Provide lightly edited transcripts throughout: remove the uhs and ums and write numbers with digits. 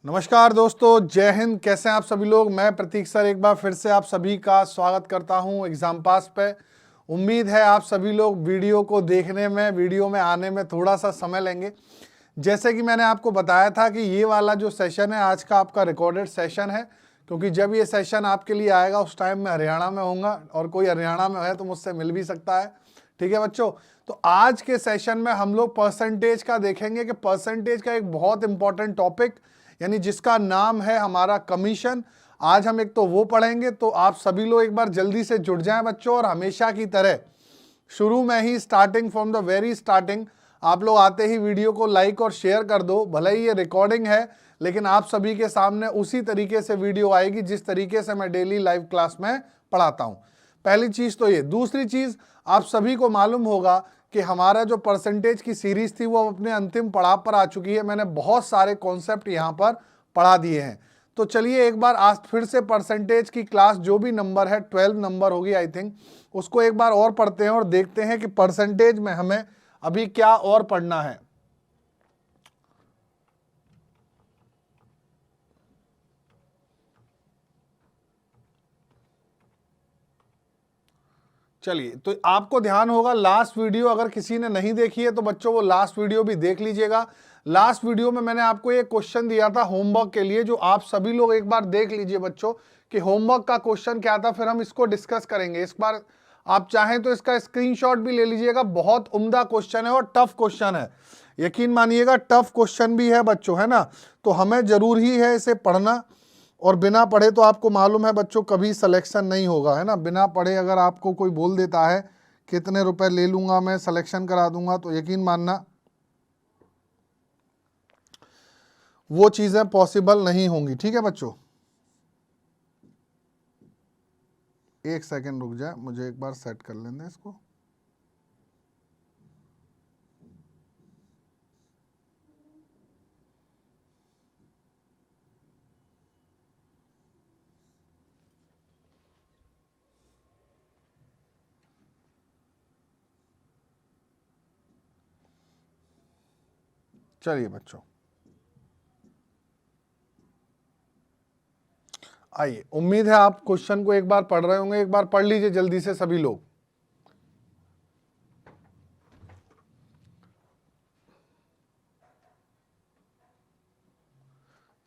नमस्कार दोस्तों, जय हिंद। कैसे हैं आप सभी लोग। मैं प्रतीक सर एक बार फिर से आप सभी का स्वागत करता हूं एग्जाम पास पे। उम्मीद है आप सभी लोग वीडियो को देखने में, वीडियो में आने में थोड़ा सा समय लेंगे। जैसे कि मैंने आपको बताया था कि ये वाला जो सेशन है आज का आपका रिकॉर्डेड सेशन है, क्योंकि जब ये सेशन आपके लिए आएगा उस टाइम मैं हरियाणा में होऊंगा, और कोई हरियाणा में है तो मुझसे मिल भी सकता है। ठीक है बच्चों, तो आज के सेशन में हम लोग परसेंटेज का देखेंगे कि परसेंटेज का एक बहुत इंपॉर्टेंट टॉपिक, यानी जिसका नाम है हमारा कमीशन। आज हम एक तो वो पढ़ेंगे, तो आप सभी लोग एक बार जल्दी से जुड़ जाएं बच्चों। और हमेशा की तरह शुरू में ही, starting from the very starting, आप लोग आते ही वीडियो को लाइक और शेयर कर दो। भले ही ये रिकॉर्डिंग है, लेकिन आप सभी के सामने उसी तरीके से वीडियो आएगी जिस तरीके से मैं डेली लाइव क्लास में पढ़ाता हूं। पहली चीज तो ये। दूसरी चीज, आप सभी को मालूम होगा कि हमारा जो परसेंटेज की सीरीज थी वो अपने अंतिम पड़ाव पर आ चुकी है। मैंने बहुत सारे कॉन्सेप्ट यहाँ पर पढ़ा दिए हैं। तो चलिए एक बार आज फिर से परसेंटेज की क्लास, जो भी नंबर है 12 नंबर होगी आई थिंक, उसको एक बार और पढ़ते हैं और देखते हैं कि परसेंटेज में हमें अभी क्या और पढ़ना है। चलिए, तो आपको ध्यान होगा लास्ट वीडियो अगर किसी ने नहीं देखी है तो बच्चों वो लास्ट वीडियो भी देख लीजिएगा। लास्ट वीडियो में मैंने आपको एक क्वेश्चन दिया था होमवर्क के लिए, जो आप सभी लोग एक बार देख लीजिए बच्चों कि होमवर्क का क्वेश्चन क्या था, फिर हम इसको डिस्कस करेंगे। इस बार आप चाहें तो इसका स्क्रीनशॉट भी ले लीजिएगा। बहुत उम्दा क्वेश्चन है और टफ क्वेश्चन है, यकीन मानिएगा टफ क्वेश्चन भी है बच्चों, है ना। तो हमें जरूर ही है इसे पढ़ना, और बिना पढ़े तो आपको मालूम है बच्चों कभी सिलेक्शन नहीं होगा, है ना। बिना पढ़े अगर आपको कोई बोल देता है कितने रुपए ले लूंगा मैं, सिलेक्शन करा दूंगा, तो यकीन मानना वो चीजें पॉसिबल नहीं होंगी। ठीक है बच्चों, एक सेकंड रुक जाए, मुझे एक बार सेट कर लेने इसको। चलिए बच्चों, आइए, उम्मीद है आप क्वेश्चन को एक बार पढ़ रहे होंगे। एक बार पढ़ लीजिए जल्दी से सभी लोग।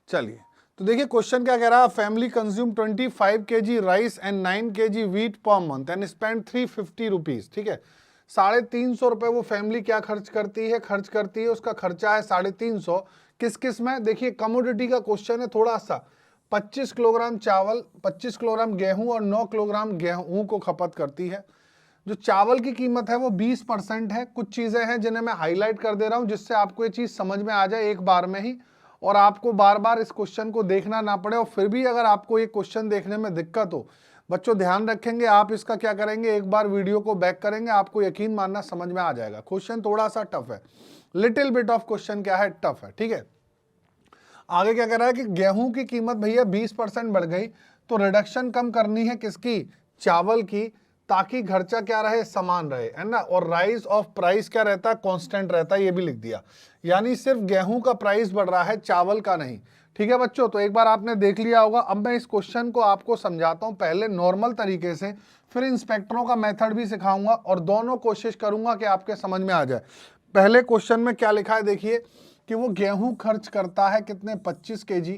चलिए, तो देखिए क्वेश्चन क्या कह रहा है। Family consume 25 kg rice and 9 kg wheat per month and spend 350 rupees. ठीक है, 350 रुपए वो फैमिली क्या खर्च करती है, उसका खर्चा है 350। किस किस में, देखिए कमोडिटी का क्वेश्चन है थोड़ा सा। 25 किलोग्राम चावल, 25 किलोग्राम गेहूं और 9 किलोग्राम गेहूं को खपत करती है। जो चावल की कीमत है वो 20% है। कुछ चीजें हैं जिन्हें मैं हाईलाइट कर दे रहा हूं जिससे आपको ये चीज समझ में आ जाए एक बार में ही, और आपको बार बार इस क्वेश्चन को देखना ना पड़े। और फिर भी अगर आपको ये क्वेश्चन देखने में दिक्कत हो, बच्चों ध्यान रखेंगे, आप इसका क्या करेंगे, एक बार वीडियो को बैक करेंगे, आपको यकीन मानना समझ में आ जाएगा। क्वेश्चन थोड़ा सा टफ है, लिटिल बिट ऑफ क्वेश्चन क्या है, टफ है। ठीक है, आगे क्या कह रहा है कि गेहूं की कीमत भैया 20% बढ़ गई, तो रिडक्शन कम करनी है किसकी, चावल की, ताकि खर्चा क्या रहे, समान रहे, है ना। और राइज ऑफ प्राइस क्या रहता है, कांस्टेंट रहता है, ये भी लिख दिया। यानी सिर्फ गेहूं का प्राइस बढ़ रहा है, चावल का नहीं। ठीक है बच्चों, तो एक बार आपने देख लिया होगा। अब मैं इस क्वेश्चन को आपको समझाता हूं, पहले नॉर्मल तरीके से, फिर इंस्पेक्टरों का मेथड भी सिखाऊंगा, और दोनों कोशिश करूंगा कि आपके समझ में आ जाए। पहले क्वेश्चन में क्या लिखा है देखिए कि वो गेहूं खर्च करता है कितने, 25 kg,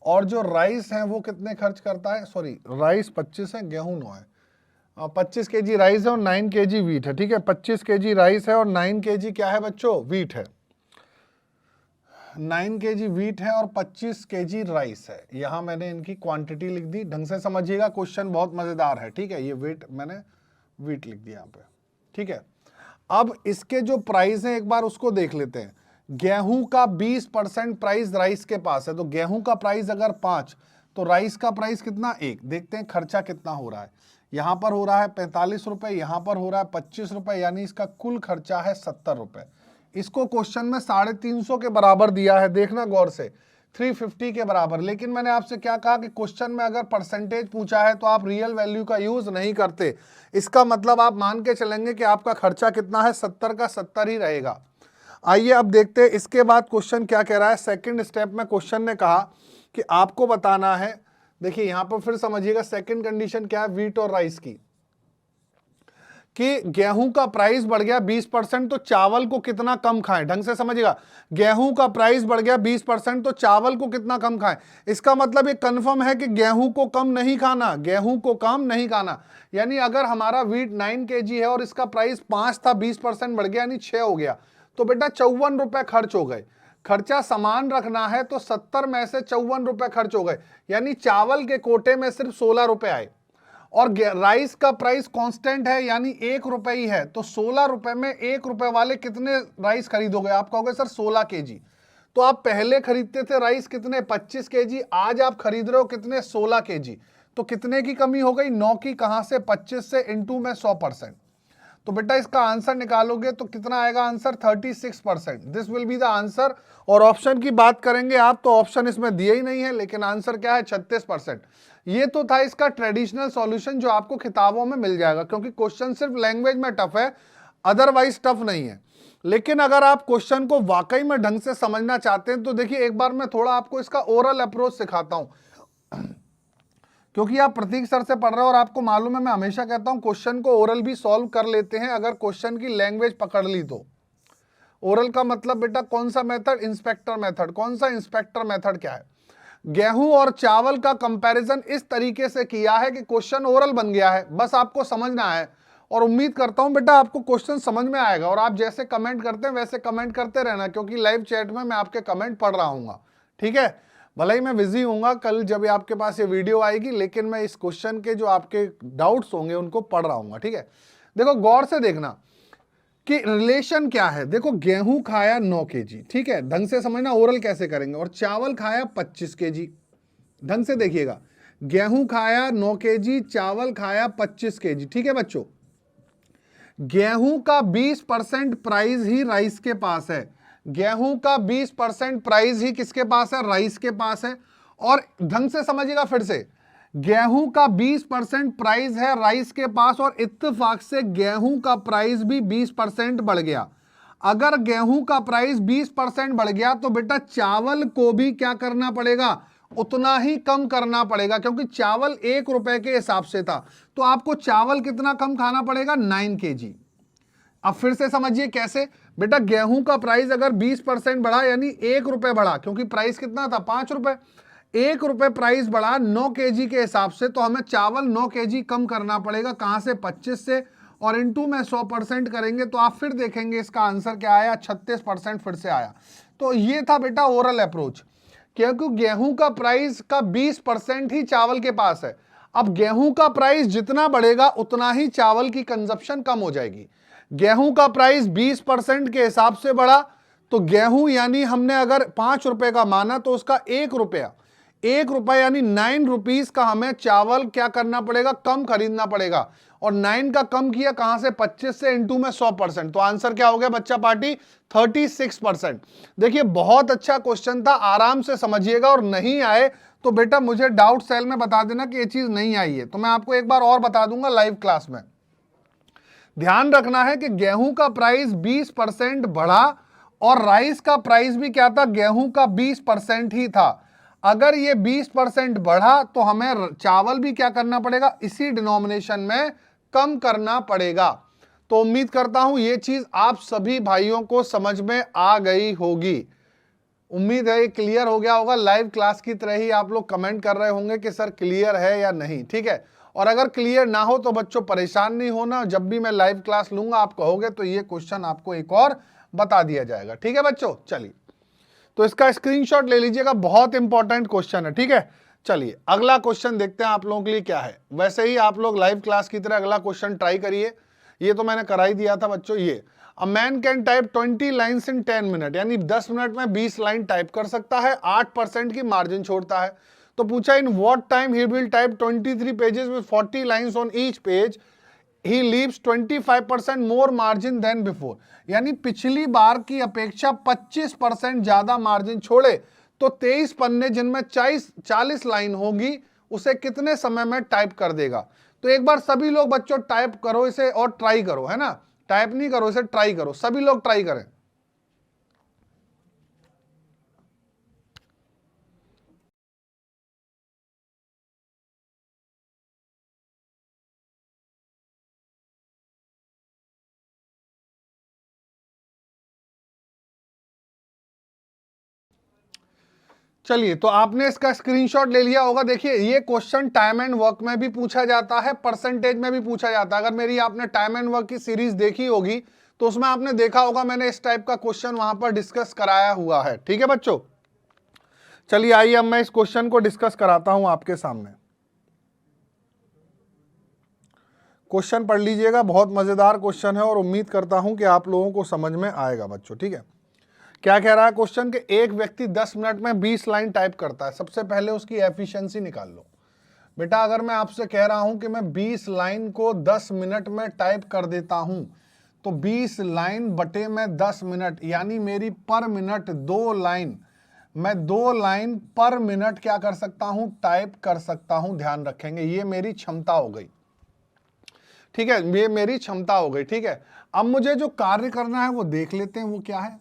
और जो राइस है वो कितने खर्च करता है, सॉरी राइस 25 है, गेहूं 9 है। 25 kg राइस है और 9 kg व्हीट है। ठीक है, 25 kg राइस है और 9 kg क्या है बच्चों, व्हीट है। 9 kg व्हीट है और 25 kg राइस है। यहां मैंने इनकी क्वांटिटी लिख दी, ढंग से समझिएगा, क्वेश्चन बहुत मजेदार है। ठीक है, ये वेट मैंने व्हीट लिख दिया यहाँ पे। ठीक है, अब इसके जो प्राइस है एक बार उसको देख लेते हैं। गेहूं का 20% प्राइस राइस के पास है, तो गेहूं का प्राइस अगर 5, तो राइस का प्राइस कितना, 1। देखते हैं खर्चा कितना हो रहा है। यहां पर हो रहा है 45 रुपए, यहां पर हो रहा है 25 रुपए, यानी इसका कुल खर्चा है 70 रुपए। इसको क्वेश्चन में 350 के बराबर दिया है, देखना गौर से। 350 के बराबर। लेकिन मैंने आपसे क्या कहा कि क्वेश्चन में अगर परसेंटेज पूछा है तो आप रियल वैल्यू का यूज नहीं करते। इसका मतलब आप मान के चलेंगे कि आपका खर्चा कितना है, 70 का 70 ही रहेगा। आइए अब देखते हैं इसके बाद क्वेश्चन क्या कह रहा है। सेकंड स्टेप में क्वेश्चन ने कहा कि आपको बताना है, देखिए यहां पर फिर समझिएगा सेकंड कंडीशन क्या है व्हीट और राइस की, कि गेहूं का प्राइस बढ़ गया 20% तो चावल को कितना कम खाएं। ढंग से समझिएगा, गेहूं का प्राइस बढ़ गया 20% तो चावल को कितना कम खाएं। इसका मतलब ये कंफर्म है कि गेहूं को कम नहीं खाना, गेहूं को कम नहीं खाना। यानी अगर हमारा वीट 9 kg है और इसका प्राइस 5 था, 20% बढ़ गया यानी 6 हो गया, तो बेटा 54 रुपए खर्च हो गए। खर्चा समान रखना है तो 70 में से 54 रुपए खर्च हो गए, यानी चावल के कोटे में सिर्फ 16 रुपए आए। और राइस का प्राइस कांस्टेंट है यानी 1 रुपए ही है, तो 16 रुपए में 1 रुपए वाले कितने राइस खरीदोगे? आप कहोगे सर 16 kg। तो आप पहले खरीदते थे राइस कितने, 25 kg, आज आप खरीद रहे हो कितने, 16 kg। तो कितने की कमी हो गई, 9 की। कहां से, 25 से, इंटू में 100%। तो बेटा इसका आंसर निकालोगे तो कितना आएगा answer, 36%। This will be the answer. और ऑप्शन की बात करेंगे आप तो ऑप्शन इसमें दिए ही नहीं है, लेकिन आंसर क्या है, 36%। ये तो था इसका ट्रेडिशनल सॉल्यूशन जो आपको किताबों में मिल जाएगा, क्योंकि क्वेश्चन सिर्फ लैंग्वेज में टफ है, अदरवाइज टफ नहीं है। लेकिन अगर आप क्वेश्चन को वाकई में ढंग से समझना चाहते हैं तो देखिए एक बार मैं थोड़ा आपको इसका ओरल अप्रोच सिखाता हूं, क्योंकि आप प्रतीक सर से पढ़ रहे हो और आपको मालूम है मैं हमेशा कहता हूं क्वेश्चन को ओरल भी सॉल्व कर लेते हैं अगर क्वेश्चन की लैंग्वेज पकड़ ली तो। ओरल का मतलब बेटा कौन सा मेथड, इंस्पेक्टर मेथड। कौन सा इंस्पेक्टर मेथड क्या है? गेहूं और चावल का कंपैरिजन इस तरीके से किया है कि क्वेश्चन ओरल बन गया है, बस आपको समझना है। और उम्मीद करता हूं बेटा आपको क्वेश्चन समझ में आएगा, और आप जैसे कमेंट करते हैं वैसे कमेंट करते रहना, क्योंकि लाइव चैट में मैं आपके कमेंट पढ़ रहा हूँ। ठीक है, भले ही मैं बिजी हूँ कल जब आपके पास ये वीडियो आएगी, लेकिन मैं इस क्वेश्चन के जो आपके डाउट्स होंगे उनको पढ़ रहा हूँ। ठीक है, देखो गौर से देखना कि रिलेशन क्या है। देखो गेहूं खाया 9 kg, ठीक है, ढंग से समझना ओरल कैसे करेंगे। और चावल खाया 25 kg, ढंग से देखिएगा, गेहूं खाया 9 kg, चावल खाया 25 kg। ठीक है बच्चों, गेहूं का 20% प्राइस ही राइस के पास है, गेहूं का 20% प्राइस ही किसके पास है, राइस के पास है। और ढंग से समझिएगा फिर से, गेहूं का 20% प्राइस है राइस के पास, और इत्तेफाक से गेहूं का प्राइस भी 20% बढ़ गया। अगर गेहूं का प्राइस 20% बढ़ गया तो बेटा चावल को भी क्या करना पड़ेगा, उतना ही कम करना पड़ेगा, क्योंकि चावल 1 रुपए के हिसाब से था, तो आपको चावल कितना कम खाना पड़ेगा, 9 kg। अब फिर से समझिए कैसे, बेटा गेहूं का प्राइस अगर 20% बढ़ा यानी 1 रुपए बढ़ा, क्योंकि प्राइस कितना था, 5 रुपए, 1 रुपए प्राइस बढ़ा 9 kg के हिसाब से, तो हमें चावल 9 kg कम करना पड़ेगा। कहां से, 25 से, और इंटू में 100% करेंगे तो आप फिर देखेंगे इसका आंसर क्या आया, 36% फिर से आया। तो ये था बेटा ओरल अप्रोच, क्योंकि गेहूं का प्राइस का 20% ही चावल के पास है। अब गेहूं का प्राइस जितना बढ़ेगा उतना ही चावल की कंजप्शन कम हो जाएगी। गेहूं का प्राइस 20% के हिसाब से बढ़ा तो गेहूं यानी हमने अगर 5 रुपए का माना तो उसका 1 रुपया, 1 रुपया यानी 9 रुपीज का हमें चावल क्या करना पड़ेगा, कम खरीदना पड़ेगा। और 9 का कम किया कहां से, 25 से, इंटू में 100%। तो आंसर क्या हो गया बच्चा पार्टी, 36%। देखिए बहुत अच्छा क्वेश्चन था, आराम से समझिएगा, और नहीं आए तो बेटा मुझे डाउट सेल में बता देना कि ये चीज नहीं आई है, तो मैं आपको एक बार और बता दूंगा लाइव क्लास में। ध्यान रखना है कि गेहूं का प्राइस 20% बढ़ा और राइस का प्राइस भी क्या था, गेहूं का 20% ही था। अगर ये 20% बढ़ा तो हमें चावल भी क्या करना पड़ेगा, इसी डिनोमिनेशन में कम करना पड़ेगा। तो उम्मीद करता हूं ये चीज आप सभी भाइयों को समझ में आ गई होगी। उम्मीद है ये क्लियर हो गया होगा। लाइव क्लास की तरह ही आप लोग कमेंट कर रहे होंगे कि सर क्लियर है या नहीं। ठीक है, और अगर क्लियर ना हो तो बच्चों परेशान नहीं होना, जब भी मैं लाइव क्लास लूंगा आप कहोगे तो ये क्वेश्चन आपको एक और बता दिया जाएगा। ठीक है बच्चों, चलिए तो इसका स्क्रीनशॉट ले लीजिएगा, बहुत इंपॉर्टेंट क्वेश्चन है। ठीक है, चलिए अगला क्वेश्चन देखते हैं आप लोगों के लिए क्या है। वैसे ही आप लोग लाइव क्लास की तरह अगला क्वेश्चन ट्राई करिए, ये तो मैंने करा ही दिया था बच्चों। ये a man can type 20 lines in 10 minute, यानी 10 मिनट में 20 लाइन टाइप कर सकता है, 8% की मार्जिन छोड़ता है। तो पूछा in what time he will type 23 pages with 40 lines on each page, he leaves 25% more margin than before, यानी पिछली बार की अपेक्षा 25% ज्यादा मार्जिन छोड़े तो 23 पन्ने जिनमें 40 लाइन होगी उसे कितने समय में टाइप कर देगा। तो एक बार सभी लोग बच्चों टाइप करो इसे और ट्राई करो, है ना, टाइप नहीं करो, इसे ट्राई करो, सभी लोग ट्राई करें। चलिए, तो आपने इसका स्क्रीनशॉट ले लिया होगा। देखिए, ये क्वेश्चन टाइम एंड वर्क में भी पूछा जाता है, परसेंटेज में भी पूछा जाता है। अगर मेरी आपने टाइम एंड वर्क की सीरीज देखी होगी तो उसमें आपने देखा होगा मैंने इस टाइप का क्वेश्चन वहां पर डिस्कस कराया हुआ है। ठीक है बच्चों, चलिए आइए अब मैं इस क्वेश्चन को डिस्कस कराता हूं आपके सामने। क्वेश्चन पढ़ लीजिएगा, बहुत मजेदार क्वेश्चन है और उम्मीद करता हूं कि आप लोगों को समझ में आएगा बच्चों। ठीक है, क्या कह रहा है क्वेश्चन के, एक व्यक्ति 10 मिनट में 20 लाइन टाइप करता है, सबसे पहले उसकी एफिशिएंसी निकाल लो। बेटा अगर मैं आपसे कह रहा हूं कि मैं 20 लाइन को 10 मिनट में टाइप कर देता हूं, तो 20 लाइन बटे में 10 मिनट, यानी मेरी पर मिनट 2 लाइन, मैं 2 लाइन पर मिनट क्या कर सकता हूं, टाइप कर सकता हूं। ध्यान रखेंगे, ये मेरी क्षमता हो गई। ठीक है, ये मेरी क्षमता हो गई। ठीक है, अब मुझे जो कार्य करना है वो देख लेते हैं, वो क्या है।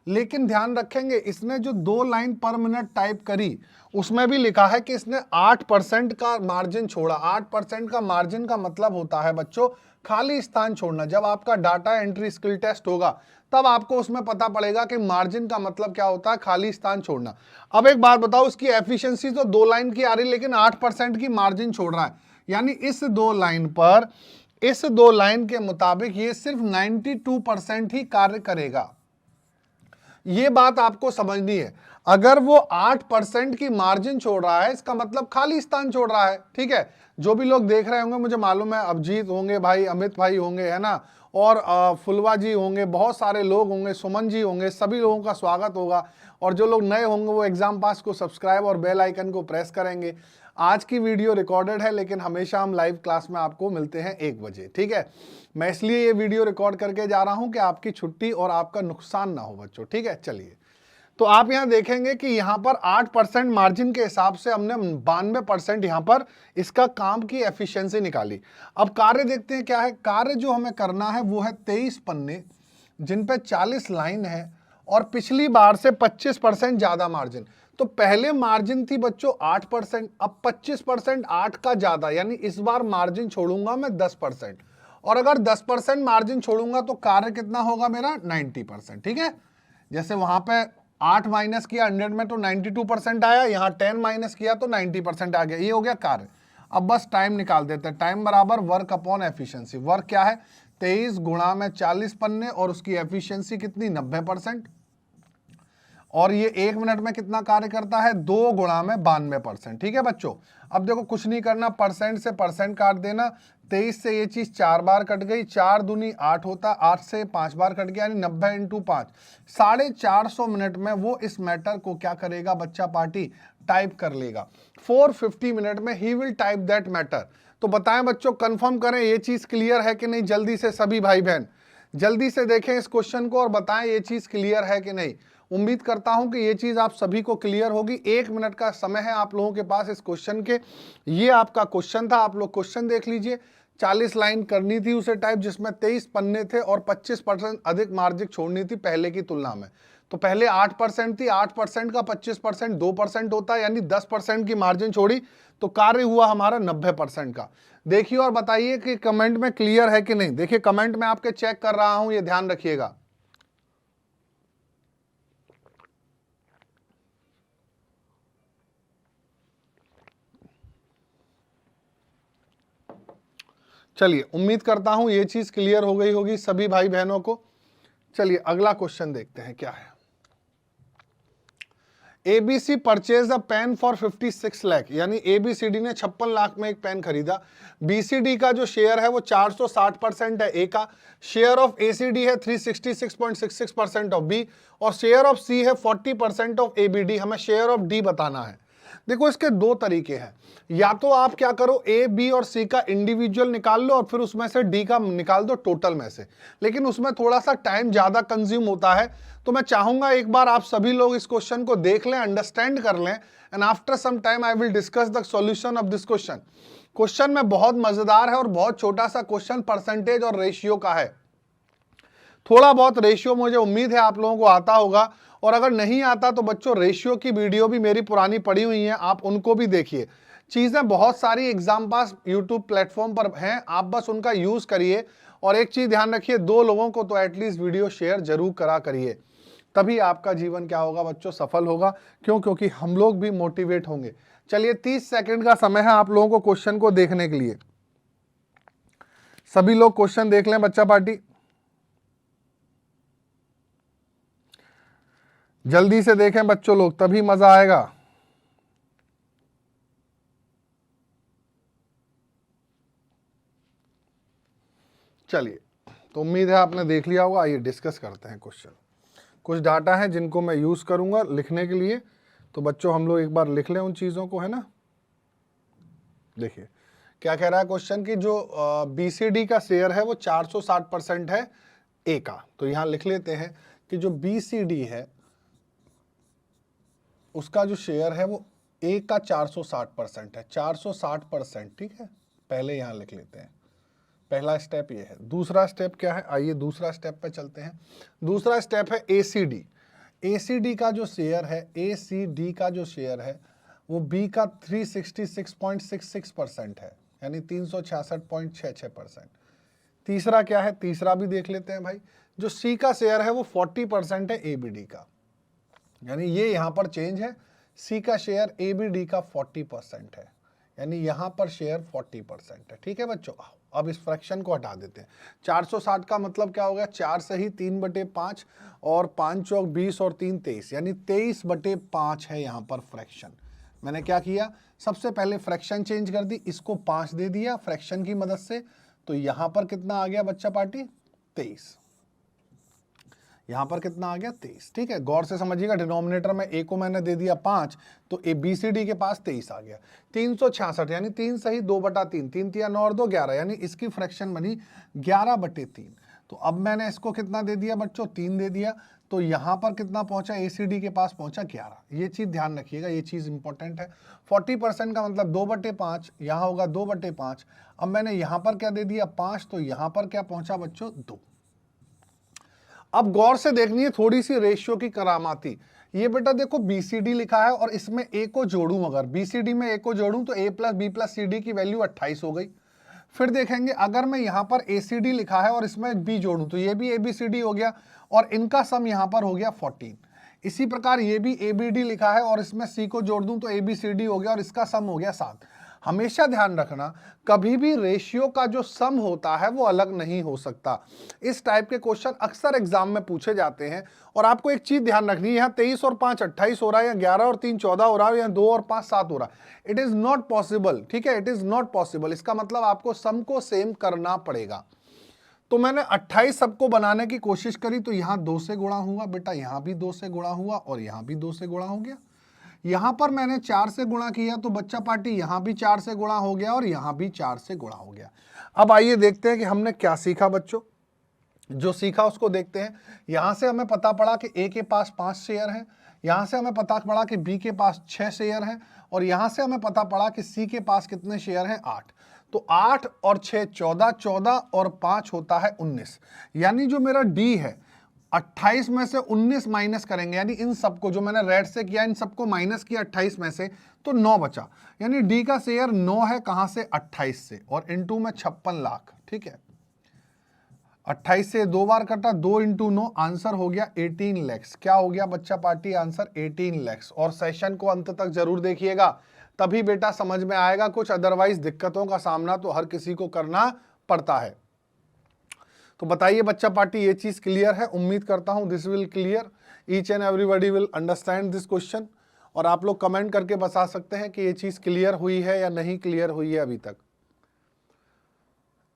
लेकिन ध्यान रखेंगे, इसने जो 2 लाइन पर मिनट टाइप करी उसमें भी लिखा है कि इसने 8% का मार्जिन छोड़ा। 8% का मार्जिन का मतलब होता है बच्चों खाली स्थान छोड़ना। जब आपका डाटा एंट्री स्किल टेस्ट होगा तब आपको उसमें पता पड़ेगा कि मार्जिन का मतलब क्या होता है, खाली स्थान छोड़ना। अब एक बात बताओ, उसकी एफिशिएंसी तो 2 लाइन की आ रही, लेकिन 8% की मार्जिन छोड़ रहा है, यानी इस 2 लाइन पर, इस 2 लाइन के मुताबिक ये सिर्फ 92% ही कार्य करेगा। ये बात आपको समझनी है। अगर वो 8% की मार्जिन छोड़ रहा है, इसका मतलब खाली स्थान छोड़ रहा है। ठीक है, जो भी लोग देख रहे होंगे, मुझे मालूम है अभिजीत होंगे भाई, अमित भाई होंगे, है ना, और फुलवा जी होंगे, बहुत सारे लोग होंगे, सुमन जी होंगे, सभी लोगों का स्वागत होगा। और जो लोग नए होंगे वो एग्जाम पास को सब्सक्राइब और बेल आइकन को प्रेस करेंगे। आज की वीडियो रिकॉर्डेड है, लेकिन हमेशा हम लाइव क्लास में आपको मिलते हैं 1 बजे। ठीक है, मैं इसलिए ये वीडियो रिकॉर्ड करके जा रहा हूं कि आपकी छुट्टी और आपका नुकसान ना हो बच्चों। ठीक है, चलिए, तो आप यहां देखेंगे कि यहां पर 8% मार्जिन के हिसाब से हमने 92% यहां पर इसका काम की एफिशिएंसी निकाली। अब कार्य देखते हैं क्या है। कार्य जो हमें करना है वो है 23 पन्ने जिन पे 40 लाइन है और पिछली बार से 25% ज्यादा मार्जिन। तो पहले मार्जिन थी बच्चों 8%, अब 25% 8 का ज्यादा, यानी इस बार मार्जिन छोड़ूंगा मैं 10%, और अगर 10% मार्जिन छोड़ूंगा तो कार्य कितना होगा मेरा, 90%। ठीक है, जैसे वहां पे 8 माइनस किया 100 में तो 92% आया, यहां 10 माइनस किया तो 90% आ गया। ये हो गया कार्य। अब बस टाइम निकाल देते हैं। टाइम बराबर वर्क अपॉन एफिशिएंसी। वर्क क्या है, 23 गुणा में 40 पन्ने और उसकी एफिशिएंसी कितनी, 90%। और ये 1 मिनट में कितना कार्य करता है, 2 गुणा में 92%। ठीक है बच्चों, अब देखो कुछ नहीं करना, परसेंट से परसेंट काट देना। 23 से ये चीज 4 बार कट गई, 4 दूनी 8 होता, 8 से 5 बार कट गया, यानी 90 इंटू 5, 450 मिनट में वो इस मैटर को क्या करेगा बच्चा पार्टी, टाइप कर लेगा। 450 मिनट में ही विल टाइप दैट मैटर। तो बताएं बच्चों, कंफर्म करें ये चीज क्लियर है कि नहीं, जल्दी से सभी भाई बहन जल्दी से देखें इस क्वेश्चन को और बताएं ये चीज क्लियर है कि नहीं। उम्मीद करता हूं कि ये चीज आप सभी को क्लियर होगी। 1 मिनट का समय है आप लोगों के पास इस क्वेश्चन के। ये आपका क्वेश्चन था, आप लोग क्वेश्चन देख लीजिए। 40 लाइन करनी थी उसे टाइप, जिसमें 23 पन्ने थे और 25% अधिक मार्जिन छोड़नी थी पहले की तुलना में। तो पहले 8% थी, 8% का 25% 2% होता है, यानी 10% की मार्जिन छोड़ी, तो कार्य हुआ हमारा 90% का। देखिए और बताइए कि कमेंट में क्लियर है कि नहीं। देखिए कमेंट में आपके चेक कर रहा हूं, ये ध्यान रखिएगा। चलिए, उम्मीद करता हूं ये चीज क्लियर हो गई होगी सभी भाई बहनों को। चलिए अगला क्वेश्चन देखते हैं क्या है। ABC purchase a pen for 56 lakh, यानी एबीसीडी ने 56 लाख में एक पेन खरीदा। बीसीडी का जो शेयर है वो 460% है ए का, शेयर ऑफ एसीडी है 366.66% ऑफ बी, और शेयर ऑफ सी है 40% ऑफ एबीडी। हमें शेयर ऑफ डी बताना है। देखो इसके दो तरीके हैं, या तो आप क्या करो ए बी और सी का इंडिविजुअल निकाल लो और फिर उसमें से डी का निकाल दो टोटल में से, लेकिन उसमें थोड़ा सा टाइम ज्यादा कंज्यूम होता है। तो मैं चाहूंगा एक बार आप सभी लोग इस क्वेश्चन को देख लें, अंडरस्टैंड कर लें, and after some time I will discuss the solution of this question. Question में बहुत मजेदार है और बहुत छोटा सा क्वेश्चन परसेंटेज और रेशियो का है। थोड़ा बहुत रेशियो मुझे उम्मीद है आप लोगों को आता होगा, और अगर नहीं आता तो बच्चों रेशियो की वीडियो भी मेरी पुरानी पड़ी हुई है, आप उनको भी देखिए। चीजें बहुत सारी एग्जाम पास यूट्यूब प्लेटफॉर्म पर हैं, आप बस उनका यूज करिए। और एक चीज ध्यान रखिए, 2 लोगों को तो एटलीस्ट वीडियो शेयर जरूर करा करिए, तभी आपका जीवन क्या होगा बच्चों, सफल होगा। क्यों? क्योंकि हम लोग भी मोटिवेट होंगे। चलिए 30 सेकंड का समय है आप लोगों को क्वेश्चन को देखने के लिए। सभी लोग क्वेश्चन देख लें बच्चा पार्टी, जल्दी से देखें बच्चों लोग, तभी मजा आएगा। चलिए, तो उम्मीद है आपने देख लिया होगा। आइए डिस्कस करते हैं क्वेश्चन। कुछ डाटा है जिनको मैं यूज करूंगा लिखने के लिए, तो बच्चों हम लोग एक बार लिख लें उन चीजों को, है ना। देखिए क्या कह रहा है क्वेश्चन की, जो बीसीडी का शेयर है वो 460% है ए का। तो यहां लिख लेते हैं कि जो बीसीडी है उसका जो शेयर है वो ए का 460% है। 460%, ठीक है, पहले यहां लिख लेते हैं। पहला स्टेप ये है। दूसरा स्टेप क्या है, आइए दूसरा स्टेप पे चलते हैं। दूसरा स्टेप है एसीडी। एसीडी का जो शेयर है, एसीडी का जो शेयर है वो बी का 366.66% है, यानी 366.66%। तीसरा क्या है, तीसरा भी देख लेते हैं भाई। जो सी का शेयर है वो 40% है एबीडी का, यानी ये यहां पर चेंज है। सी का शेयर एबीडी का 40% है, यानी यहां पर शेयर 40% है। ठीक है बच्चों, अब इस फ्रैक्शन को हटा देते हैं। 460 का मतलब क्या हो गया, 4 से ही 3/5 और 5 चौक 20 और 3 23, यानी 23/5 है यहां पर फ्रैक्शन। मैंने क्या किया, सबसे पहले फ्रैक्शन चेंज कर दी, इसको 5 दे दिया फ्रैक्शन की मदद से, तो यहां पर कितना आ गया बच्चा पार्टी, 23। यहां पर कितना आ गया, 23। ठीक है, गौर से समझिएगा, डिनोमिनेटर में ए को मैंने दे दिया 5, तो ए बी सी डी के पास 23 आ गया। 366 यानी 3 सही 2/3, 3 तिया 9 और 2 11, यानी इसकी फ्रैक्शन बनी 11/3। तो अब मैंने इसको कितना दे दिया बच्चों, 3 दे दिया, तो यहां पर कितना पहुंचा, एसीडी के पास पहुंचा 11। ये चीज ध्यान रखिएगा, ये चीज इंपॉर्टेंट है। 40% का मतलब 2/5, यहां होगा 2/5। अब मैंने यहां पर क्या दे दिया, 5, तो यहां पर क्या पहुंचा बच्चों, 2। अब गौर से देखनी है थोड़ी सी रेशियो की करामाती। ये बेटा देखो बीसीडी लिखा है और इसमें ए को जोड़ूं, अगर बीसीडी में ए को जोड़ूं तो A plus B plus C D की वैल्यू 28 हो गई। फिर देखेंगे अगर मैं यहां पर एसीडी लिखा है और इसमें बी जोड़ूं तो ये भी एबीसीडी हो गया और इनका सम यहां पर हो गया 14। इसी प्रकार ये भी एबीडी लिखा है और इसमें सी को जोड़ दूं तो एबीसीडी हो गया और इसका सम हो गया 7। हमेशा ध्यान रखना, कभी भी रेशियो का जो सम होता है वो अलग नहीं हो सकता। इस टाइप के क्वेश्चन अक्सर एग्जाम में पूछे जाते हैं। और आपको एक चीज ध्यान रखनी है, यहाँ 23 और 5 28 हो रहा है, या 11 और 3 14 हो रहा है, या 2 और 5 7 हो रहा है। इट इज नॉट पॉसिबल, ठीक है, इट इज नॉट पॉसिबल। इसका मतलब आपको सम को सेम करना पड़ेगा। तो मैंने 28 सबको बनाने की कोशिश करी, तो यहां 2 से गुणा हुआ बेटा, यहां भी 2 से गुणा हुआ और यहां भी 2 से गुणा हो गया। यहां पर मैंने 4 से गुणा किया तो बच्चा पार्टी यहां भी 4 से गुणा हो गया और यहां भी 4 से गुणा हो गया। अब आइए देखते हैं कि हमने क्या सीखा बच्चों। जो सीखा उसको देखते हैं। यहां से हमें पता पड़ा कि ए के पास 5 शेयर हैं, यहां से हमें पता पड़ा कि बी के पास 6 शेयर हैं, और यहां से हमें पता पड़ा कि सी के पास कितने शेयर हैं, 8। तो 8 और 6 14, 14 और 5 होता है 19। यानी जो मेरा डी है 28 में से 19 माइनस करेंगे, यानी इन सबको जो मैंने रेड से किया इन सबको माइनस किया 28 में से, तो 9 बचा। यानी डी का शेयर 9 है, कहां से, 28 से, और इनटू में 56 लाख। ठीक है, 28 से 2 बार कटा, 2 इंटू 9, आंसर हो गया 18 लैक्स। क्या हो गया बच्चा पार्टी, आंसर 18 लैक्स। और सेशन को अंत तक जरूर देखिएगा, तभी बेटा समझ में आएगा कुछ, अदरवाइज दिक्कतों का सामना तो हर किसी को करना पड़ता है। तो बताइए बच्चा पार्टी, ये चीज क्लियर है? उम्मीद करता हूं this will clear, each and everybody will understand this question. और आप लोग कमेंट करके बता सकते हैं कि ये चीज क्लियर हुई है या नहीं क्लियर हुई है अभी तक।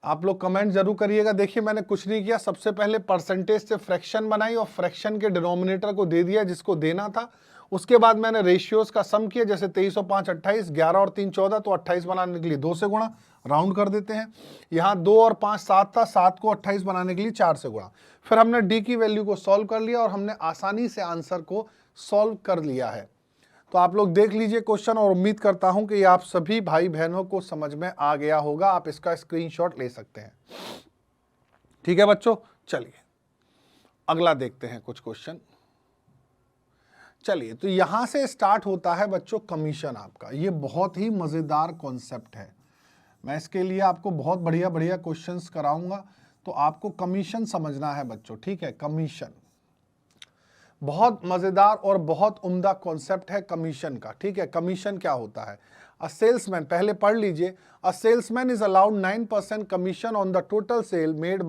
आप लोग कमेंट जरूर करिएगा। देखिए मैंने कुछ नहीं किया, सबसे पहले परसेंटेज से फ्रैक्शन बनाई और फ्रैक्शन के डिनोमिनेटर को दे दिया जिसको देना था, उसके बाद मैंने रेशियोज का सम किया, जैसे 23 और 5 28, 11 और 3 14, तो 28 बनाने के लिए 2 से गुणा, राउंड कर देते हैं। यहाँ 2 और 5 7 था, 7 को 28 बनाने के लिए 4 से गुणा। फिर हमने डी की वैल्यू को सॉल्व कर लिया और हमने आसानी से आंसर को सॉल्व कर लिया है। तो आप लोग देख लीजिए क्वेश्चन, और उम्मीद करता हूं कि आप सभी भाई बहनों को समझ में आ गया होगा। आप इसका स्क्रीनशॉट ले सकते हैं। ठीक है बच्चों, चलिए अगला देखते हैं कुछ क्वेश्चन। चलिए, तो यहां से स्टार्ट होता है बच्चों कमीशन आपका। ये बहुत ही मजेदार कॉन्सेप्ट है। मैं इसके लिए आपको बहुत बढ़िया बढ़िया क्वेश्चंस कराऊंगा, तो आपको कमीशन समझना है बच्चों। ठीक है, कमीशन बहुत मजेदार और बहुत उम्दा कॉन्सेप्ट है कमीशन का। ठीक है, कमीशन क्या होता है? अ सेल्समैन, पहले पढ़ लीजिए। A salesman is allowed 9% commission on the total sale made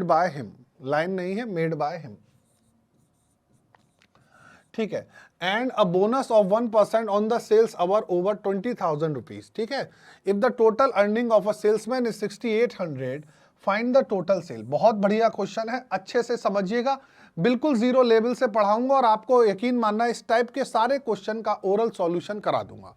by him. Line नहीं है, मेड बाय हिम। ठीक है, and a bonus of 1% on the sales our over 20,000 rupees. ठीक है, if the total earning of a salesman is 6800, find the total sale. बहुत बढ़िया question है, अच्छे से समझिएगा। बिल्कुल जीरो लेवल से पढ़ाऊंगा और आपको यकीन मानना इस टाइप के सारे क्वेश्चन का ओरल सॉल्यूशन करा दूंगा।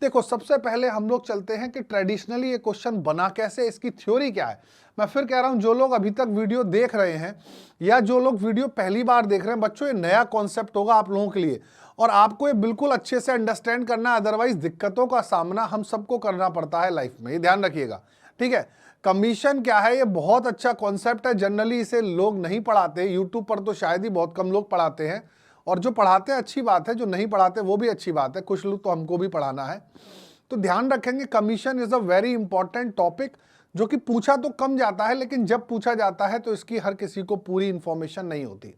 देखो, सबसे पहले हम लोग चलते हैं कि ट्रेडिशनली ये क्वेश्चन बना कैसे, इसकी थ्योरी क्या है। मैं फिर कह रहा हूं, जो लोग अभी तक वीडियो देख रहे हैं या जो लोग वीडियो पहली बार देख रहे हैं बच्चों, ये नया कॉन्सेप्ट होगा आप लोगों के लिए और आपको ये बिल्कुल अच्छे से अंडरस्टैंड करना है। अदरवाइज दिक्कतों का सामना हम सबको करना पड़ता है लाइफ में, ये ध्यान रखिएगा। ठीक है, कमीशन क्या है? ये बहुत अच्छा कॉन्सेप्ट है। जनरली इसे लोग नहीं पढ़ाते, यूट्यूब पर तो शायद ही बहुत कम लोग पढ़ाते हैं, और जो पढ़ाते हैं अच्छी बात है, जो नहीं पढ़ाते वो भी अच्छी बात है। कुछ लोग तो हमको भी पढ़ाना है, तो ध्यान रखेंगे। Commission is a very important topic, जो कि पूछा तो कम जाता है, लेकिन जब पूछा जाता है तो इसकी हर किसी को पूरी इंफॉर्मेशन नहीं होती।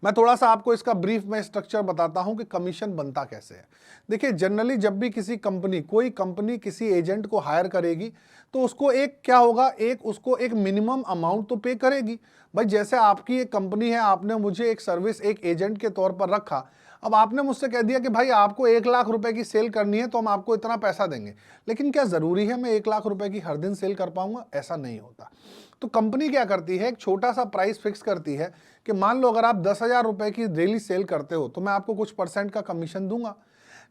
मैं थोड़ा सा आपको इसका ब्रीफ में स्ट्रक्चर बताता हूं कि कमीशन बनता कैसे है। देखिए, जनरली जब भी कोई कंपनी किसी एजेंट को हायर करेगी तो उसको एक क्या होगा, उसको एक मिनिमम अमाउंट तो पे करेगी। भाई, जैसे आपकी एक कंपनी है, आपने मुझे एक सर्विस एक एजेंट के तौर पर रखा। अब आपने मुझसे कह दिया कि भाई आपको 1 लाख रुपए की सेल करनी है तो हम आपको इतना पैसा देंगे, लेकिन क्या जरूरी है मैं 1 लाख रुपए की हर दिन सेल कर पाऊंगा? ऐसा नहीं होता। तो कंपनी क्या करती है, एक छोटा सा प्राइस फिक्स करती है कि मान लो अगर आप 10,000 रुपए की डेली सेल करते हो तो मैं आपको कुछ % का कमीशन दूंगा,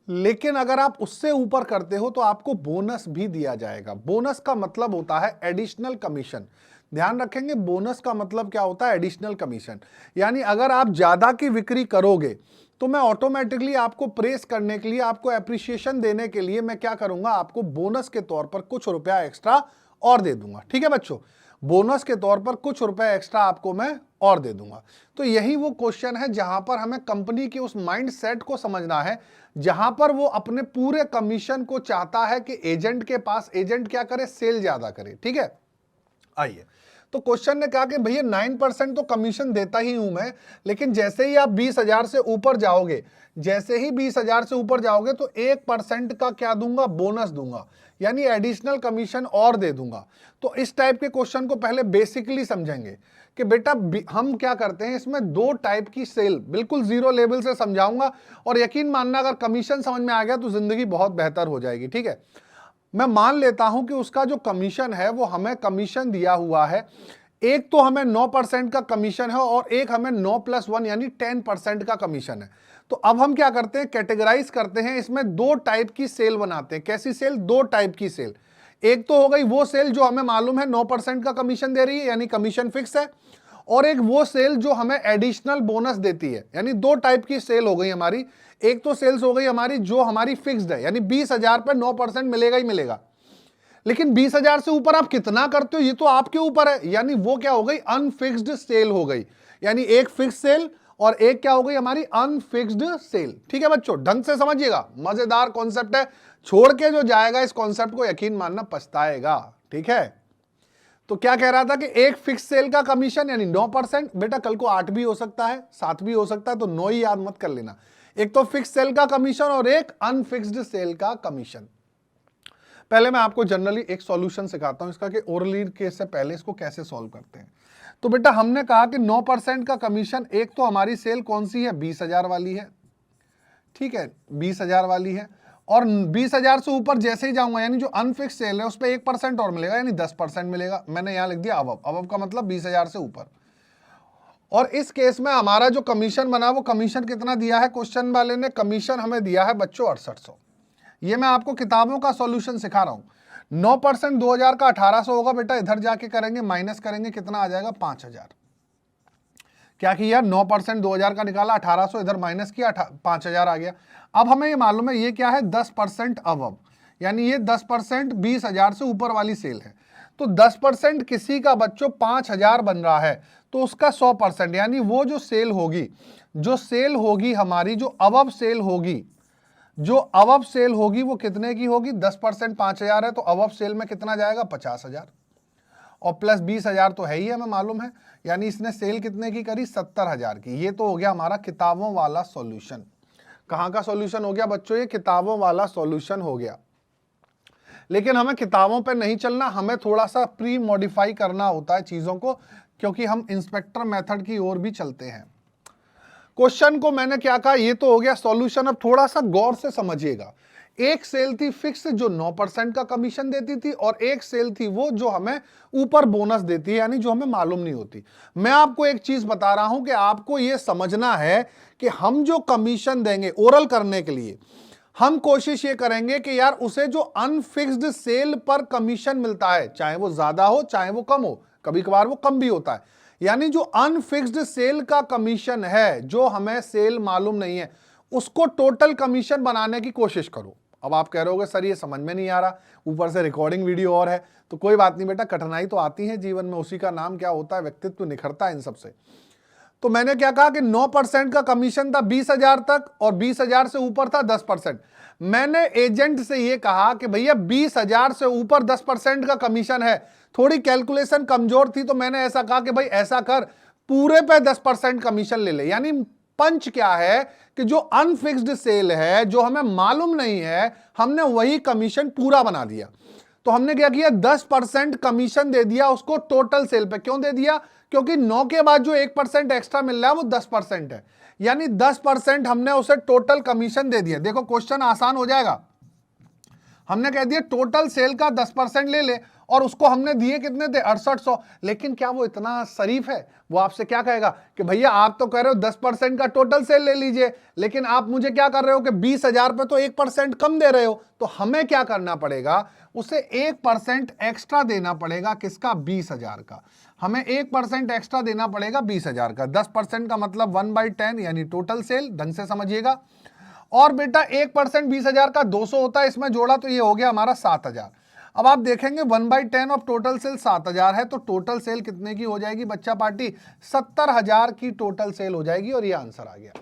लेकिन अगर आप उससे ऊपर करते हो तो आपको बोनस भी दिया जाएगा। बोनस का मतलब होता है एडिशनल कमीशन। ध्यान रखेंगे, बोनस का मतलब क्या होता है? Additional commission. यानी अगर आप ज्यादा की बिक्री करोगे तो मैं ऑटोमेटिकली आपको प्रेस करने के लिए, आपको एप्रिसिएशन देने के लिए मैं क्या करूंगा, आपको बोनस के तौर पर कुछ रुपया एक्स्ट्रा और दे दूंगा। ठीक है बच्चों, बोनस के तौर पर कुछ रुपए एक्स्ट्रा आपको मैं और दे दूंगा। तो यही वो क्वेश्चन है जहां पर हमें कंपनी के उस माइंड सेट को समझना है, जहां पर वो अपने पूरे कमीशन को चाहता है कि एजेंट के पास, एजेंट क्या करे, सेल ज्यादा करे। ठीक है, आइए, तो क्वेश्चन ने कहा कि भैया 9% तो कमीशन देता ही हूं मैं, लेकिन जैसे ही आप 20,000 से ऊपर जाओगे, जैसे ही 20,000 से ऊपर जाओगे तो 1% का क्या दूंगा, बोनस दूंगा, यानी एडिशनल कमीशन और दे दूंगा। तो इस टाइप के क्वेश्चन को पहले बेसिकली समझेंगे कि बेटा हम क्या करते हैं, इसमें 2 टाइप की सेल, बिल्कुल जीरो लेवल से समझाऊंगा, और यकीन मानना अगर कमीशन समझ में आ गया तो जिंदगी बहुत बेहतर हो जाएगी। ठीक है, मैं मान लेता हूं कि उसका जो कमीशन है वो हमें कमीशन दिया हुआ है, एक तो हमें 9% का कमीशन है और एक हमें 9+1 यानी 10% का कमीशन है। तो अब हम क्या करते हैं, कैटेगराइज करते हैं, इसमें 2 टाइप की सेल बनाते हैं। कैसी सेल? 2 टाइप की सेल। एक तो हो गई वो सेल जो हमें मालूम है 9% का कमीशन दे रही है, यानी कमीशन फिक्स है, और एक वो सेल जो हमें एडिशनल बोनस देती है। यानी 2 टाइप की सेल हो गई हमारी। एक तो सेल्स हो गई हमारी जो हमारी फिक्स्ड है, यानी 20,000 पे 9% मिलेगा ही मिलेगा, लेकिन 20,000 से ऊपर आप कितना करते हो ये तो आपके ऊपर है, यानी वो क्या हो गई, अनफिक्स्ड सेल हो गई। यानी एक फिक्स सेल और एक क्या हो गई, हमारी अनफिक्स्ड सेल। ठीक है बच्चों, ढंग से समझिएगा, मजेदार कॉन्सेप्ट है, छोड़ के जो जाएगा इस कॉन्सेप्ट को यकीन मानना पछताएगा। ठीक है, तो क्या कह रहा था कि एक फिक्स सेल का कमीशन यानी 9%, बेटा कल को 8 भी हो सकता है, 7 भी हो सकता है, तो 9 ही याद मत कर लेना। एक तो फिक्स सेल का कमीशन और एक अनफिक्स्ड सेल का कमीशन। पहले मैं आपको जनरली एक सॉल्यूशन सिखाता हूं इसका कि ओरली केस से पहले इसको कैसे सॉल्व करते हैं। तो बेटा हमने कहा कि 9% का कमीशन, एक तो हमारी सेल कौन सी है, 20,000 वाली है। ठीक है, 20,000 वाली है, और 20,000 से ऊपर जैसे ही जाऊंगा, यानी जो अनफिक्स सेल है उस पर 1% और मिलेगा, यानी 10% मिलेगा। मैंने यहां लिख दिया अबव। अबव का मतलब 20,000 से ऊपर। और इस केस में हमारा जो कमीशन बना वो कमीशन कितना दिया है क्वेश्चन वाले ने, कमीशन हमें दिया है बच्चों 6800। ये मैं आपको किताबों का सॉल्यूशन सिखा रहा हूं। 9% 2000 का 1800 होगा बेटा, इधर जाके करेंगे माइनस करेंगे, कितना आ जाएगा 5000। क्या किया 9% 2000 का निकाला, 1800 इधर माइनस किया, 5000 आ गया। अब हमें ये मालूम है ये क्या है 10% अब, यानी ये 10% 20,000 से ऊपर वाली सेल है। तो 10% किसी का बच्चों 5000 बन रहा है तो उसका 100%, यानी वो जो सेल होगी हमारी, जो अबव सेल होगी वो कितने की होगी, 10% 5000 है तो अबव सेल में कितना जाएगा 50,000 और प्लस 20,000 तो है ही हमें मालूम है, यानी इसने सेल कितने की करी 70,000 की। ये तो हो गया हमारा किताबों वाला सॉल्यूशन। कहां का सॉल्यूशन हो गया बच्चों, ये किताबों वाला सॉल्यूशन हो गया। लेकिन हमें किताबों पे नहीं चलना, हमें थोड़ा सा प्री मॉडिफाई करना होता है चीजों को, क्योंकि हम इंस्पेक्टर मेथड की ओर भी चलते हैं। क्वेश्चन को मैंने क्या कहा, ये तो हो गया सॉल्यूशन। अब थोड़ा सा गौर से समझिएगा। एक सेल थी फिक्स जो 9% का कमीशन देती थी, और एक सेल थी वो जो हमें ऊपर बोनस देती है, यानी जो हमें मालूम नहीं होती। मैं आपको एक चीज बता रहा हूं कि आपको यह समझना है कि हम जो कमीशन देंगे ओरल करने के लिए, हम कोशिश ये करेंगे कि यार उसे जो अनफिक्स्ड सेल पर कमीशन मिलता है, चाहे वो ज्यादा हो चाहे वो कम हो, कभी कभार वो कम भी होता है, यानी जो अनफिक्स्ड सेल का कमीशन है, जो हमें सेल मालूम नहीं है, उसको टोटल कमीशन बनाने की कोशिश करो। अब आप कह रहे होगे सर ये समझ में नहीं आ रहा, ऊपर से रिकॉर्डिंग वीडियो और है। तो कोई बात नहीं बेटा, कठिनाई तो आती है जीवन में, उसी का नाम क्या होता है, व्यक्तित्व निखरता है इन सबसे। तो मैंने क्या कहा कि 9% का कमीशन था 20,000 तक, और 20,000 से ऊपर था 10%। मैंने एजेंट से यह कहा कि भैया 20,000 से ऊपर 10% का कमीशन है। थोड़ी कैलकुलेशन कमजोर थी तो मैंने ऐसा कहा कि भाई ऐसा कर, पूरे पे 10% कमीशन ले ले। यानी पंच क्या है कि जो अनफिक्स्ड सेल है, जो हमें मालूम नहीं है, हमने वही कमीशन पूरा बना दिया। तो हमने क्या किया 10% कमीशन दे दिया उसको टोटल सेल पे। क्यों दे दिया, क्योंकि 9 के बाद जो 1% एक्स्ट्रा मिल रहा है वो 10% है, यानी 10% हमने उसे टोटल कमीशन दे दिया। देखो क्वेश्चन आसान हो जाएगा। हमने कह दिया टोटल सेल का 10% ले ले, और उसको हमने दिए कितने थे 6800। लेकिन क्या वो इतना शरीफ है, वो आपसे क्या कहेगा कि भैया आप तो कह रहे हो 10% का टोटल सेल ले लीजिए, लेकिन आप मुझे क्या कर रहे हो कि 20,000 पे तो 1% कम दे रहे हो। तो हमें क्या करना पड़ेगा, उसे 1% एक्स्ट्रा देना पड़ेगा। किसका, 20,000 का। हमें 1% एक्स्ट्रा देना पड़ेगा 20,000 का। 10% का मतलब 1/10 यानी टोटल सेल, ढंग से समझिएगा। और बेटा 1% 20,000 का 200 होता है, इसमें जोड़ा तो ये हो गया हमारा 7,000। अब आप देखेंगे 1/10 ऑफ टोटल सेल 7,000 है, तो टोटल सेल कितने की हो जाएगी बच्चा पार्टी, 70,000 की टोटल सेल हो जाएगी, और ये आंसर आ गया।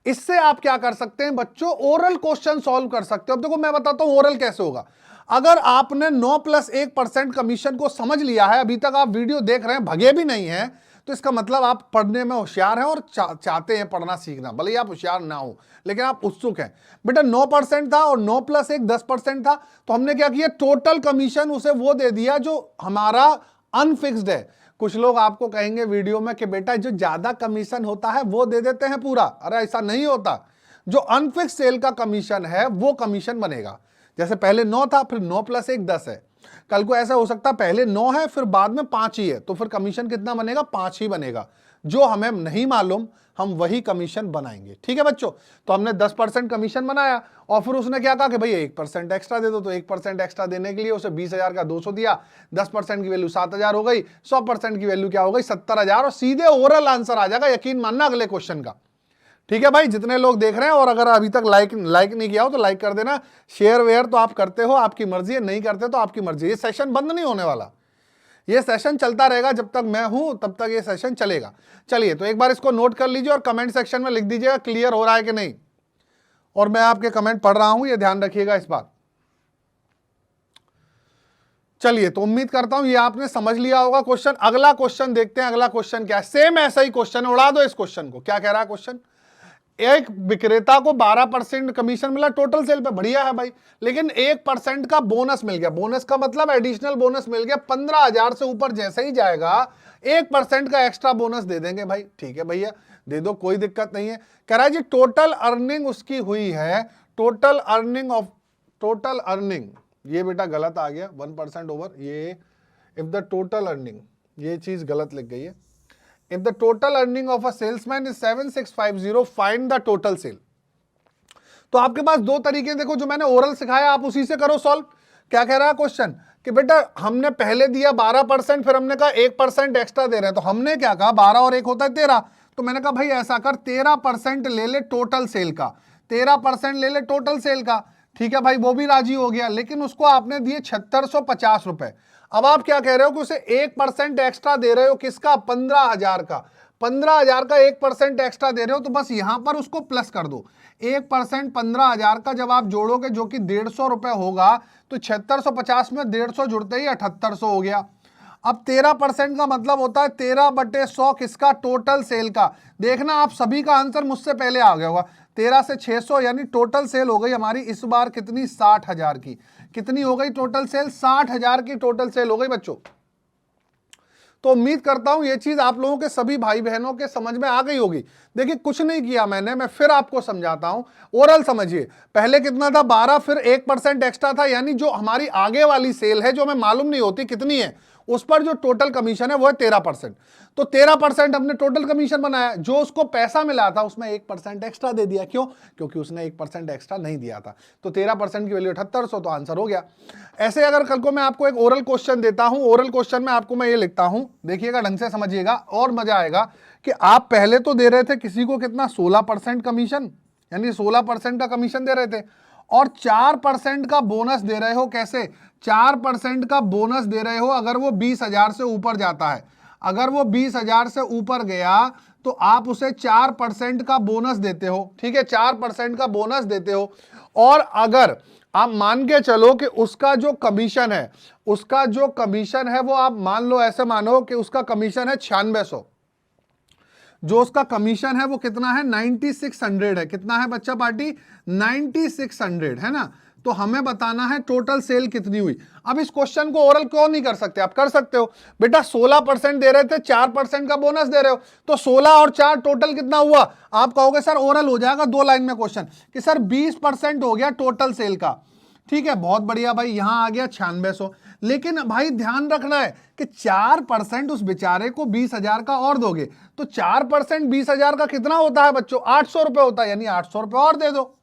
इससे आप क्या कर सकते हैं बच्चों, ओरल क्वेश्चन सॉल्व कर सकते हो। अब देखो मैं बताता हूं ओरल कैसे होगा। अगर आपने 9 + 1% कमीशन को समझ लिया है, अभी तक आप वीडियो देख रहे हैं, भगे भी नहीं है, तो इसका मतलब आप पढ़ने में होशियार हैं और चाहते हैं पढ़ना सीखना। भले ही आप होशियार ना हो, लेकिन आप उत्सुक हैं। बेटा 9% था और 9 + 1 10% था, तो हमने क्या किया, टोटल कमीशन उसे वो दे दिया जो हमारा अनफिक्स्ड है। कुछ लोग आपको कहेंगे वीडियो में कि बेटा जो ज्यादा कमीशन होता है वो दे देते हैं पूरा। अरे ऐसा नहीं होता, जो अनफिक्स सेल का कमीशन है वो कमीशन बनेगा। जैसे पहले 9 था, फिर 9 + 1 10 है। कल को ऐसा हो सकता है पहले 9 है फिर बाद में 5 ही है, तो फिर कमीशन कितना बनेगा, 5 ही बनेगा। जो हमें नहीं मालूम हम वही कमीशन बनाएंगे। ठीक है बच्चों, तो हमने 10% कमीशन बनाया, और फिर उसने क्या कहा कि भैया 1% एक्स्ट्रा दे दो। तो 1% एक्स्ट्रा देने के लिए उसे 20,000 का 200 दिया, 10% की वैल्यू 7,000 हो गई, 100% की वैल्यू क्या हो गई 70,000, और सीधे ओरल आंसर आ जाएगा, यकीन मानना अगले क्वेश्चन का। ठीक है भाई, जितने लोग देख रहे हैं, और अगर अभी तक लाइक नहीं किया हो तो लाइक कर देना। शेयर वेयर तो आप करते हो, आपकी मर्जी है, नहीं करते तो आपकी मर्जी। ये सेशन बंद नहीं होने वाला, ये सेशन चलता रहेगा, जब तक मैं हूं तब तक ये सेशन चलेगा। चलिए, तो एक बार इसको नोट कर लीजिए और कमेंट सेक्शन में लिख दीजिएगा क्लियर हो रहा है कि नहीं। और मैं आपके कमेंट पढ़ रहा हूं, ये ध्यान रखिएगा इस बात। चलिए, तो उम्मीद करता हूं ये आपने समझ लिया होगा क्वेश्चन। अगला क्वेश्चन देखते हैं, अगला क्वेश्चन क्या है। सेम ऐसा ही क्वेश्चन है, उड़ा दो इस क्वेश्चन को। क्या कह रहा है क्वेश्चन, एक विक्रेता को 12% कमीशन मिला टोटल सेल पे, बढ़िया है भाई, लेकिन 1% का बोनस मिल गया। बोनस का मतलब एडिशनल बोनस मिल गया, 15,000 से ऊपर जैसे ही जाएगा 1% का एक्स्ट्रा बोनस दे देंगे भाई। ठीक है भैया, दे दो, कोई दिक्कत नहीं है। कह रहा है जी टोटल अर्निंग उसकी हुई है, टोटल अर्निंग, ये बेटा गलत आ गया, 1% ओवर, ये इफ द टोटल अर्निंग, ये चीज गलत लिख गई है। If the total earning of a salesman is 7650, find the total cell. तो आपके पास दो तरीके, देखो जो मैंने ओरल सिखाया आप उसी से करो सॉल्व। क्या कह रहा है क्वेश्चन कि बेटा हमने पहले दिया 12%, फिर हमने कहा 1% एक्स्ट्रा दे रहे हैं, तो हमने क्या कहा 12 और 1 होता है 13, तो मैंने कहा भाई ऐसा कर 13% ले ले टोटल सेल का, 13% ले ले टोटल सेल का। ठीक है भाई, वो भी राजी हो गया, लेकिन उसको आपने दिए 7650 रुपए। अब आप क्या कह रहे हो कि उसे 1% एक्स्ट्रा दे रहे हो, किसका, 15,000 का, 15,000 का 1% एक्स्ट्रा दे रहे हो, तो बस यहां पर उसको प्लस कर दो। 1% 15,000 का जब आप जोड़ोगे जो कि 150 रुपए होगा, तो 7650 में 150 जुड़ते ही 7800 हो गया। अब 13% का मतलब होता है 13/100 किसका, टोटल सेल का। देखना आप सभी का आंसर मुझसे पहले आ गया होगा। 13 से 600 यानी टोटल सेल हो गई हमारी इस बार कितनी, 60,000 की। कितनी हो गई टोटल सेल, 60,000 की टोटल सेल हो गई बच्चों। तो उम्मीद करता हूं ये चीज आप लोगों के सभी भाई बहनों के समझ में आ गई होगी। देखिए कुछ नहीं किया मैंने, मैं फिर आपको समझाता हूं, ओरल समझिए। पहले कितना था 12, फिर 1% एक्स्ट्रा था, यानी जो हमारी आगे वाली सेल है जो हमें मालूम नहीं होती कितनी है, उस पर जो टोटल कमीशन है वो है 13%। तो 13% हमने टोटल कमीशन बनाया, जो उसको पैसा मिला था उसमें 1% एक्स्ट्रा दे दिया। क्यों, क्योंकि उसने 1% एक्स्ट्रा नहीं दिया था। तो 13% की वैल्यू 7800, तो आंसर हो गया। ऐसे अगर कल को मैं आपको एक ओरल क्वेश्चन देता हूं, ओरल क्वेश्चन में आपको मैं ये लिखता हूं, देखिएगा ढंग से समझिएगा और मजा आएगा, कि आप पहले तो दे रहे थे किसी को कितना, 16% कमीशन, यानी 16% का कमीशन दे रहे थे, और 4% का बोनस दे रहे हो। कैसे, 4% का बोनस दे रहे हो अगर वो 20,000 से ऊपर जाता है। अगर वो 20,000 से ऊपर गया तो आप उसे 4% का बोनस देते हो। ठीक है, 4% का बोनस देते हो। और अगर आप मान के चलो कि उसका जो कमीशन है, उसका जो कमीशन है वो आप मान लो, ऐसे मानो कि उसका कमीशन है 9600, जो उसका कमीशन है वो कितना है, 9600 है। कितना है बच्चा पार्टी, 9600 है ना। तो हमें बताना है टोटल सेल कितनी हुई। अब इस क्वेश्चन को ओरल क्यों नहीं कर सकते, आप कर सकते हो बेटा। 16% दे रहे थे, 4% का बोनस दे रहे हो, तो 16 और 4 टोटल कितना हुआ। आप कहोगे सर ओरल हो जाएगा 2 लाइन में क्वेश्चन, कि सर 20% हो गया टोटल सेल का। ठीक है, बहुत बढ़िया भाई, यहां आ गया 9600। लेकिन भाई ध्यान रखना है कि 4% उस बेचारे को 20,000 का और दोगे, तो 4% 20,000 का कितना होता है बच्चों, 800 रुपए होता है, यानी 800 रुपए और दे दो।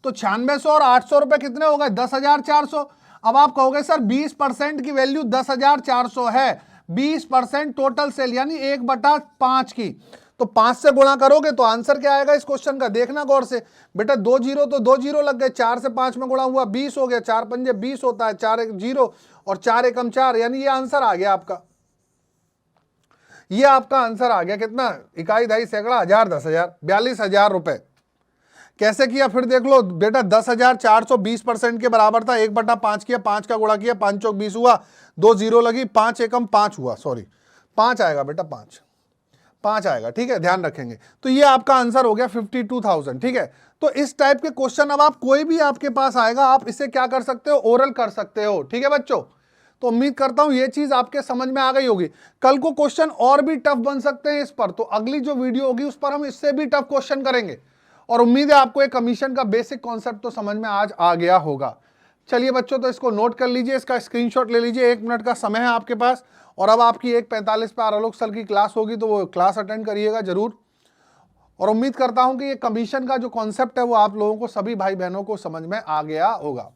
तो 9600 और 800 रुपए कितने हो गए, 10,400। अब आप कहोगे सर 20% की वैल्यू 10,400 है, 20% टोटल सेल यानी 1/5 की, तो 5 से गुणा करोगे तो आंसर क्या आएगा इस क्वेश्चन का, देखना गौर से बेटा। 2 जीरो तो 2 जीरो लग गए, 4 से 5 में गुणा हुआ 20 हो गया, 4 पंजे 20 होता है, 4 एक 0 और 4 एकम 4, यानी ये आंसर आ गया आपका। ये आपका आंसर आ गया कितना, इकाई दहाई सैकड़ा हजार 10,000, 42,000 रुपए। कैसे किया फिर देख लो बेटा, 10,400 20% के बराबर था, 1/5 किया, 5 का गुणा किया, 5 चौक 20 हुआ, 2 जीरो लगी, 5 एकम 5 हुआ, सॉरी 5 आएगा बेटा, 5 आएगा। ठीक है, ध्यान रखेंगे। तो ये आपका आंसर हो गया 52,000। ठीक है, तो इस टाइप के क्वेश्चन अब आप कोई भी आपके पास आएगा, आप इसे क्या कर सकते हो, ओरल कर सकते हो। ठीक है बच्चों, तो उम्मीद करता हूं ये चीज आपके समझ में आ गई होगी। कल को क्वेश्चन और भी टफ बन सकते हैं इस पर, तो अगली जो वीडियो होगी उस पर हम इससे भी टफ क्वेश्चन करेंगे। और उम्मीद है आपको एक कमीशन का बेसिक कॉन्सेप्ट तो समझ में आज आ गया होगा। चलिए बच्चों, तो इसको नोट कर लीजिए, इसका स्क्रीनशॉट ले लीजिए, 1 मिनट का समय है आपके पास। और अब आपकी 1:45 पे आलोक सर की क्लास होगी, तो वो क्लास अटेंड करिएगा जरूर। और उम्मीद करता हूं कि ये कमीशन का जो कॉन्सेप्ट है वो आप लोगों को, सभी भाई बहनों को समझ में आ गया होगा।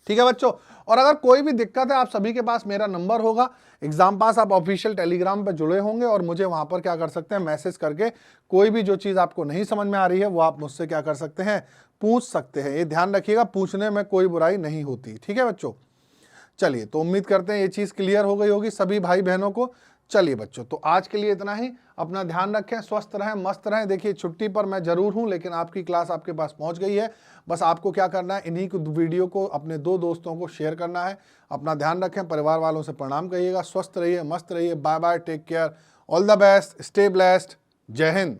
ठीक है बच्चों, और अगर कोई भी दिक्कत है, आप सभी के पास मेरा नंबर होगा, एग्जाम पास आप ऑफिशियल टेलीग्राम पर जुड़े होंगे, और मुझे वहां पर क्या कर सकते हैं, मैसेज करके कोई भी जो चीज़ आपको नहीं समझ में आ रही है वो आप मुझसे क्या कर सकते हैं, पूछ सकते हैं। ये ध्यान रखिएगा, पूछने में कोई बुराई नहीं होती। ठीक है बच्चों, चलिए, तो उम्मीद करते हैं ये चीज़ क्लियर हो गई होगी सभी भाई बहनों को। चलिए बच्चों, तो आज के लिए इतना ही। अपना ध्यान रखें, स्वस्थ रहें, मस्त रहें। देखिए छुट्टी पर मैं जरूर हूं, लेकिन आपकी क्लास आपके पास पहुंच गई है। बस आपको क्या करना है, इन्हीं वीडियो को अपने 2 दोस्तों को शेयर करना है। अपना ध्यान रखें, परिवार वालों से प्रणाम कहिएगा। स्वस्थ रहिए, मस्त रहिए। Bye bye, take care, all the best, stay blessed, जय हिंद।